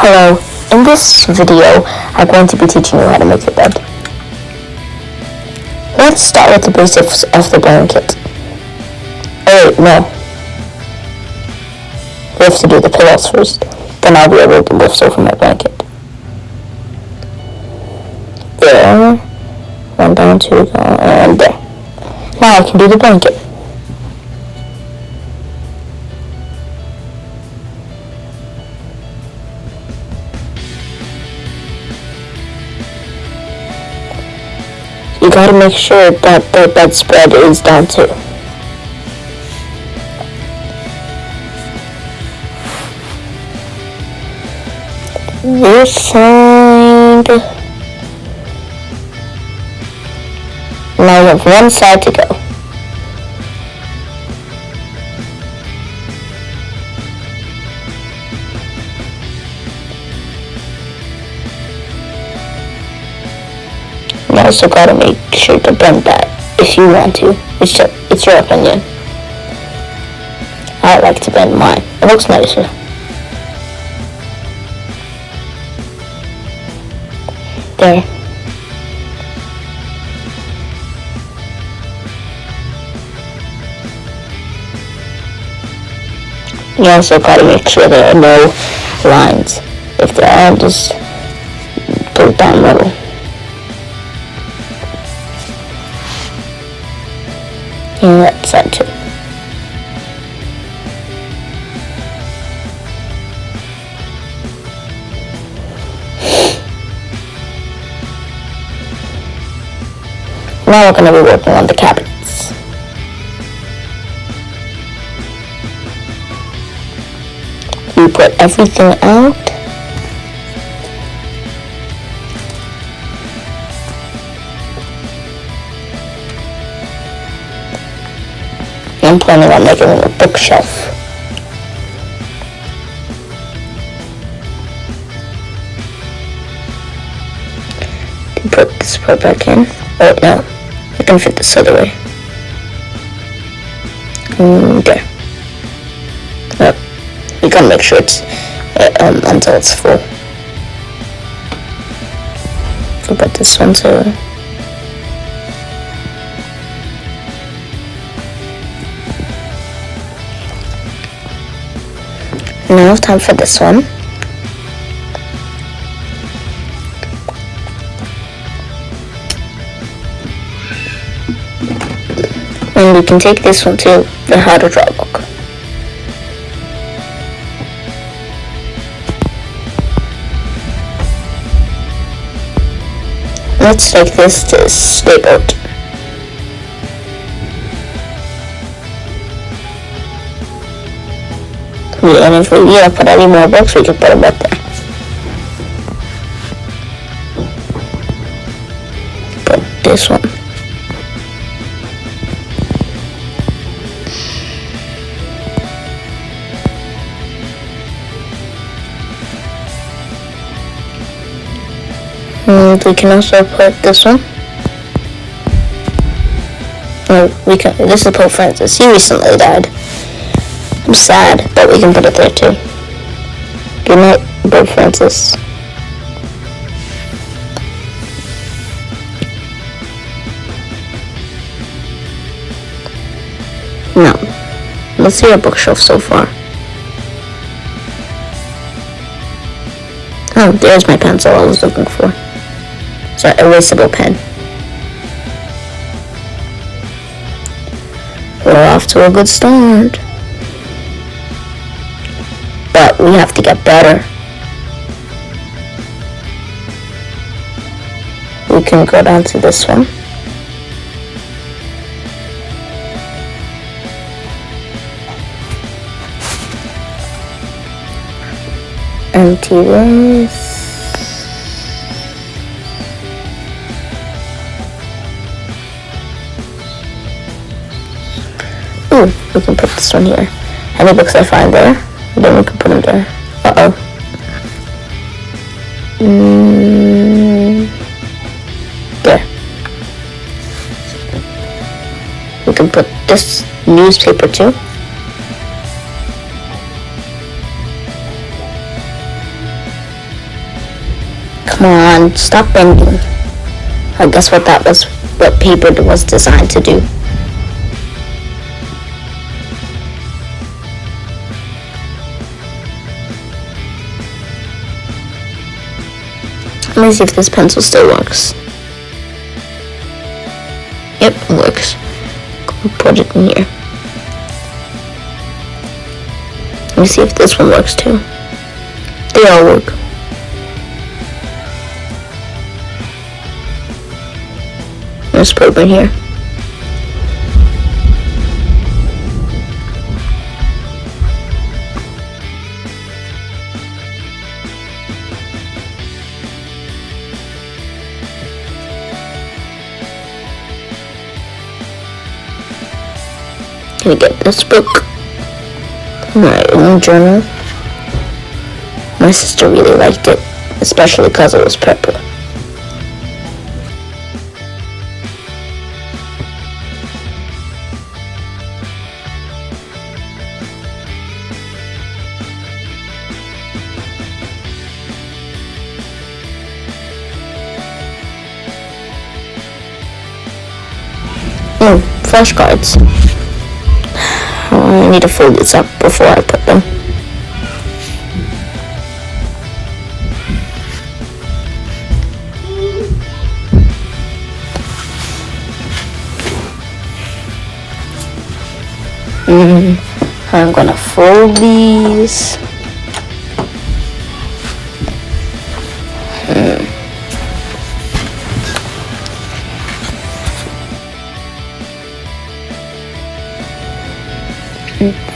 Hello, in this video I'm going to be teaching you how to make your bed. Let's start with the basics of the blanket. Oh wait, no. We have to do the pillows first, then I'll be able to lift over my blanket. There, 1 down, 2 down, and there. Now I can do the blanket. You gotta make sure that the bedspread is down too. This side. Now you have one side to go. You also gotta make sure to bend that if you want to. It's your opinion. I like to bend mine. It looks nicer. There. You also gotta make sure there are no lines. If there are, just put it down level. And that side too. Now we're going to be working on the cabinets. You put everything out. I'm planning on making a bookshelf. Put this part back in. Oh no, I can fit this other way. There. Yep. We gotta make sure it's until it's full. So put this one to. Now it's time for this one. And we can take this one to the how to draw book. Let's take this to stapled. And if we need to put any more books, we can put them up there. Put this one. And we can also put this one. Oh, this is Pope Francis. He recently died. I'm sad, but we can put it there too. Good night, Pope Francis. Now, let's see our bookshelf so far. Oh, there's my pencil I was looking for. It's an erasable pen. We're off to a good start. But we have to get better. We can go down to this one. Empty this. Ooh, we can put this one here. Any books I find there, then we can put them there. Uh-oh. There. We can put this newspaper too. Come on, stop bending. I guess that was what paper was designed to do. Let me see if this pencil still works. Yep, it works. Put it in here. Let me see if this one works too. They all work. Let's put it in here. Gonna get this book, my own journal. My sister really liked it, especially because it was purple. Oh, flashcards. I need to fold this up before I put them. I'm gonna fold these.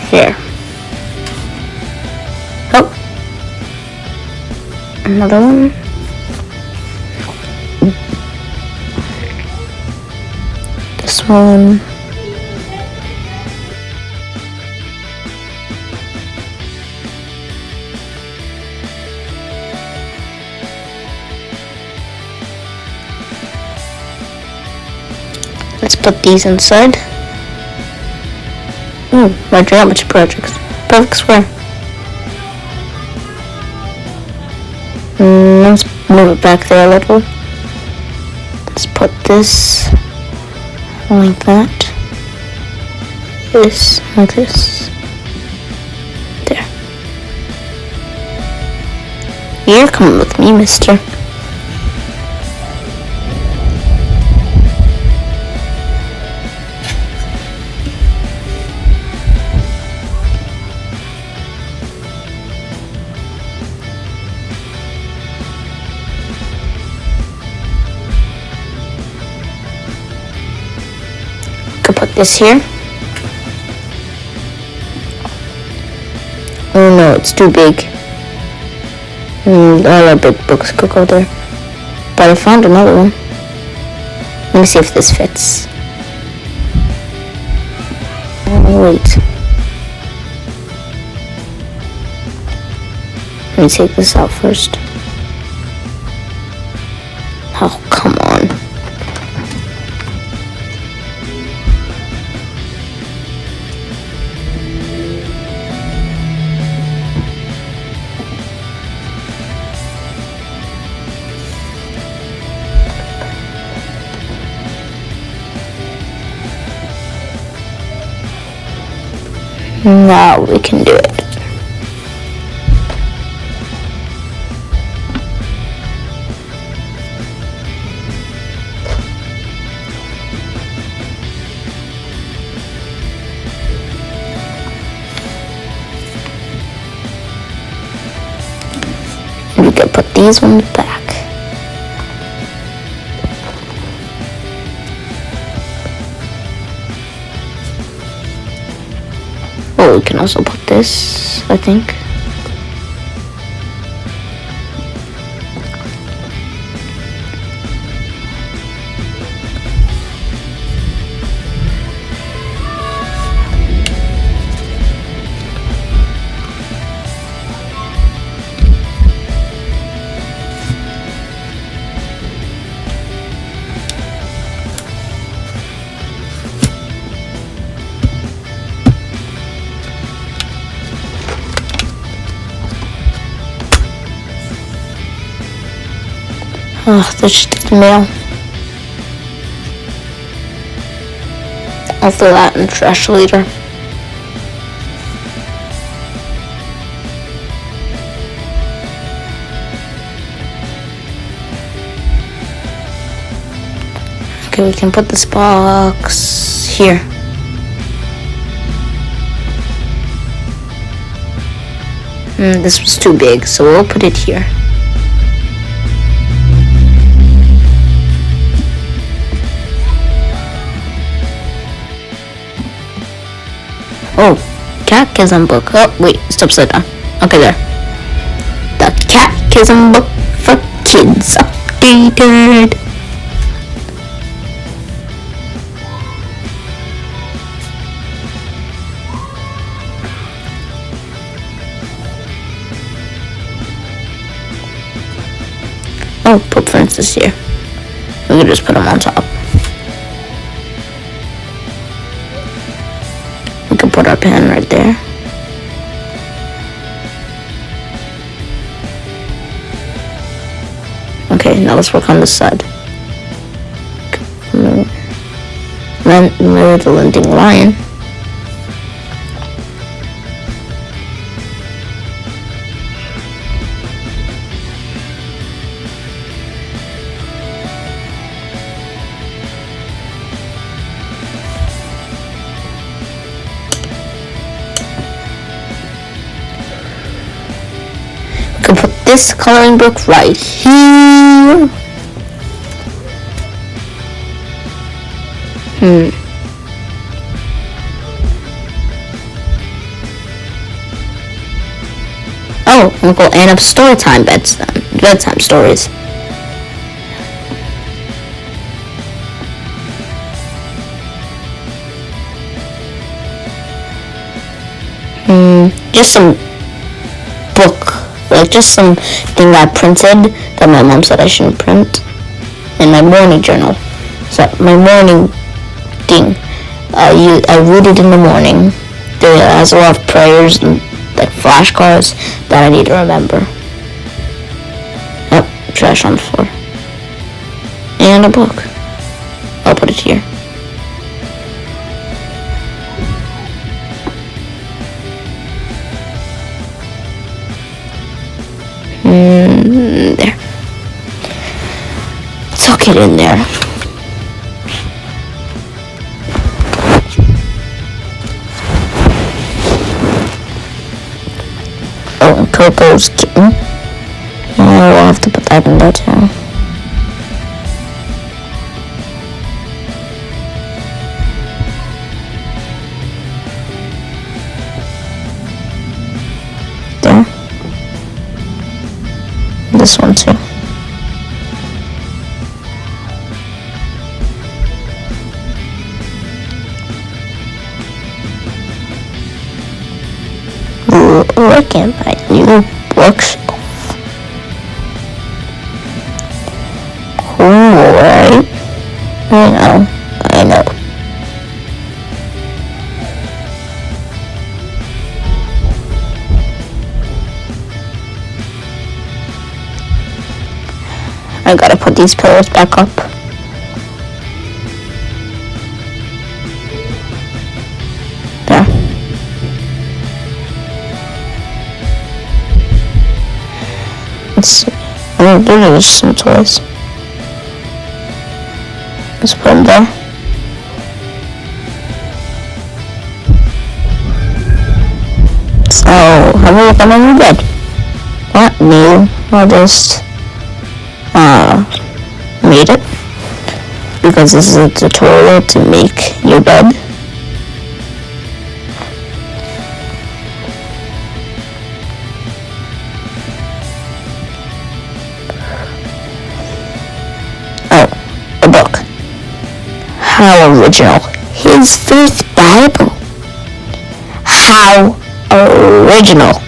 Here. Oh. Another one. This one. Let's put these inside. My geometry projects. Perfect square. Let's move it back there a little. Let's put this like that. This like this. There. You're coming with me, mister. Put this here. Oh no, it's too big. All our big books could go there. But I found another one. Let me see if this fits. Oh, wait. Let me take this out first. Oh, come on. Now we can do it. We can put these ones back. Oh, we can also put this, I think. Oh, there's just the mail. I'll throw that in the trash later. Okay, we can put this box here. This was too big, so we'll put it here. Oh, catechism book. Oh, wait, it's upside down. Okay, there. The catechism book for kids updated. Oh, Pope Francis here. We can just put him on top. We can put our pen right there. Okay, now let's work on this side. Mirror the Lending Lion. This coloring book right here. Oh, Uncle Anna's storytime bedtime stories. Just some book. Like just something I printed that my mom said I shouldn't print in my morning journal. So my morning thing, I read it in the morning. There has a lot of prayers and like flashcards that I need to remember. Yep, trash on the floor. And a book. I'll put it here. There. Tuck it in there. Oh, and Coco's kitten. Yeah, we'll have to put that in there too. This one too. Look at my new bookshelf. Cool, right? I know. I gotta put these pillows back up. There. Let's see. There's some toys. Let's put them there. So, have a look at my new bed. Not new, I just made it because this is a tutorial to make your bed. Oh, a book. How original. His first Bible. How original.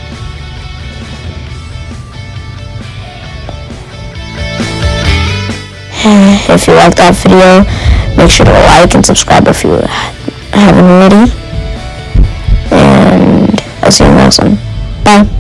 If you liked that video, make sure to like and subscribe if you haven't already. And I'll see you in the next one. Bye.